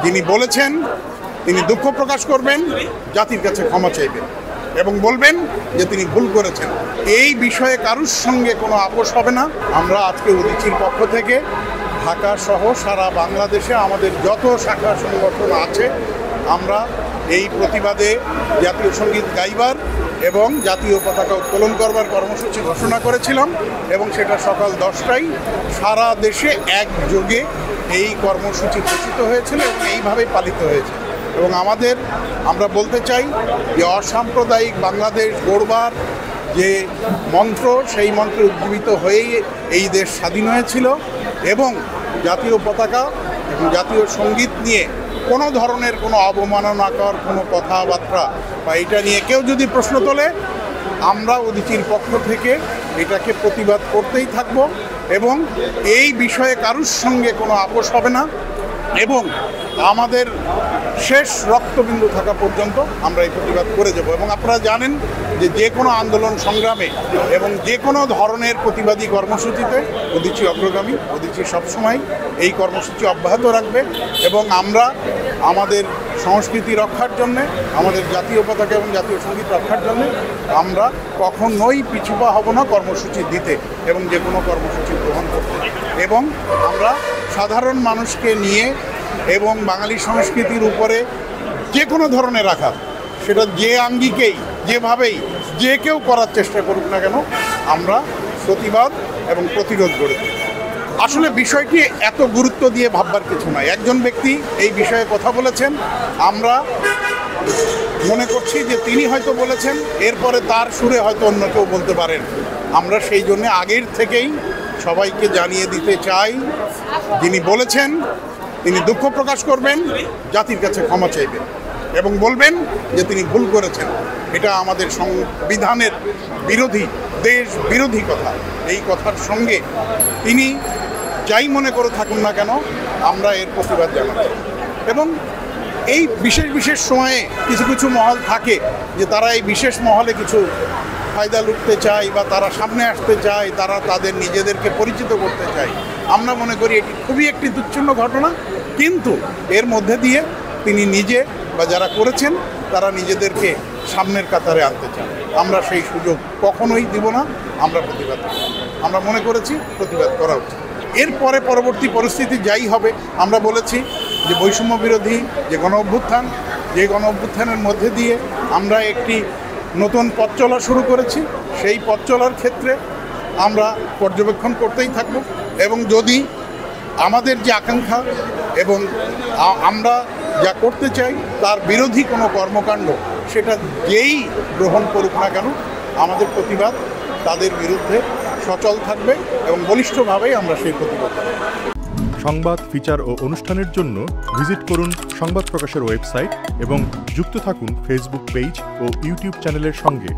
যিনি বলেছেন তিনি দুঃখ প্রকাশ করবেন, জাতির কাছে ক্ষমা চাইবেন এবং বলবেন যে তিনি ভুল করেছেন। এই বিষয়ে কারুর সঙ্গে কোনো আপোষ হবে না। আমরা আজকে উদীচীর পক্ষ থেকে ঢাকা সহ সারা বাংলাদেশে আমাদের যত শাখা সংগঠন আছে আমরা এই প্রতিবাদে জাতীয় সঙ্গীত গাইবার এবং জাতীয় পতাকা উত্তোলন করবার কর্মসূচি ঘোষণা করেছিলাম এবং সেটা সকাল 10টায় সারা দেশে একযোগে এই কর্মসূচি ঘোষিত হয়েছিল এবং এইভাবেই পালিত হয়েছে। এবং আমরা বলতে চাই যে অসাম্প্রদায়িক বাংলাদেশ গড়বার যে মন্ত্র, সেই মন্ত্রে উজ্জীবিত হয়েই এই দেশ স্বাধীন হয়েছিল এবং জাতীয় পতাকা এবং জাতীয় সঙ্গীত নিয়ে কোনো ধরনের কোনো অবমাননাকর কোনো কথাবার্তা বা এটা নিয়ে কেউ যদি প্রশ্ন তোলে আমরা উদীচীর পক্ষ থেকে এটাকে প্রতিবাদ করতেই থাকব এবং এই বিষয়ে কারুর সঙ্গে কোনো আপোষ হবে না এবং আমাদের শেষ রক্তবিন্দু থাকা পর্যন্ত আমরা এই প্রতিবাদ করে যাব। এবং আপনারা জানেন যে কোনো আন্দোলন সংগ্রামে এবং যে কোনো ধরনের প্রতিবাদী কর্মসূচিতে উদীচী অগ্রগামী, উদীচী সবসময় এই কর্মসূচি অব্যাহত রাখবে এবং আমরা আমাদের সংস্কৃতি রক্ষার জন্যে, আমাদের জাতীয় পতাকা এবং জাতীয় সঙ্গীত রক্ষার জন্যে আমরা কখনোই পিছুপা হব না কর্মসূচি দিতে এবং যে কোনো কর্মসূচি গ্রহণ করতে। এবং আমরা সাধারণ মানুষকে নিয়ে এবং বাঙালি সংস্কৃতির উপরে যে কোনো ধরনের আঘাত, সেটা যে আঙ্গিকেই যেভাবেই যে কেউ করার চেষ্টা করুক না কেন আমরা প্রতিবাদ এবং প্রতিরোধ গড়ে তুলি। আসলে বিষয়টি এত গুরুত্ব দিয়ে ভাববার কিছু নয়। একজন ব্যক্তি এই বিষয়ে কথা বলেছেন, আমরা মনে করছি যে তিনি হয়তো বলেছেন, এরপরে তার সুরে হয়তো অন্য কেউ বলতে পারেন। আমরা সেই জন্য আগের থেকেই সবাইকে জানিয়ে দিতে চাই, যিনি বলেছেন তিনি দুঃখ প্রকাশ করবেন, জাতির কাছে ক্ষমা চাইবেন এবং বলবেন যে তিনি ভুল করেছেন। এটা আমাদের সংবিধানের বিরোধী, দেশ বিরোধী কথা। এই কথার সঙ্গে তিনি যাই মনে করে থাকুন না কেন আমরা এর প্রতিবাদ জানাচ্ছি। এবং এই বিশেষ বিশেষ সময়ে কিছু কিছু মহল থাকে যে তারা এই বিশেষ মহলে কিছু ফায়দা লুটতে চায় বা তারা সামনে আসতে চায়, তারা তাদের নিজেদেরকে পরিচিত করতে চায়। আমরা মনে করি এটি খুবই একটি তুচ্ছন্ন ঘটনা, কিন্তু এর মধ্যে দিয়ে তিনি নিজে বা যারা করেছেন তারা নিজেদেরকে সামনের কাতারে আনতে চান। আমরা সেই সুযোগ কখনোই দিব না। আমরা প্রতিবাদ করব। আমরা মনে করেছি প্রতিবাদ করা উচিত। এরপরে পরবর্তী পরিস্থিতি যাই হবে, আমরা বলেছি যে বৈষম্য বিরোধী যে গণ অভ্যুত্থান, যে গণ অভ্যুত্থানের মধ্যে দিয়ে আমরা একটি নতুন পথ চলা শুরু করেছি। সেই পথ চলার ক্ষেত্রে আমরা পর্যবেক্ষণ করতেই থাকব এবং যদি আমাদের যে আকাঙ্ক্ষা এবং আমরা যা করতে চাই তার বিরোধী কোনো কর্মকাণ্ড সেটা যেই গ্রহণ করুক না কেন আমাদের প্রতিবাদ তাদের বিরুদ্ধে সচল থাকবে এবং বলিষ্ঠভাবেই আমরা সেই প্রতিবাদ করব। সংবাদ, ফিচার ও অনুষ্ঠানের জন্য ভিজিট করুন সংবাদ প্রকাশের ওয়েবসাইট এবং যুক্ত থাকুন ফেসবুক পেজ ও ইউটিউব চ্যানেলের সঙ্গে।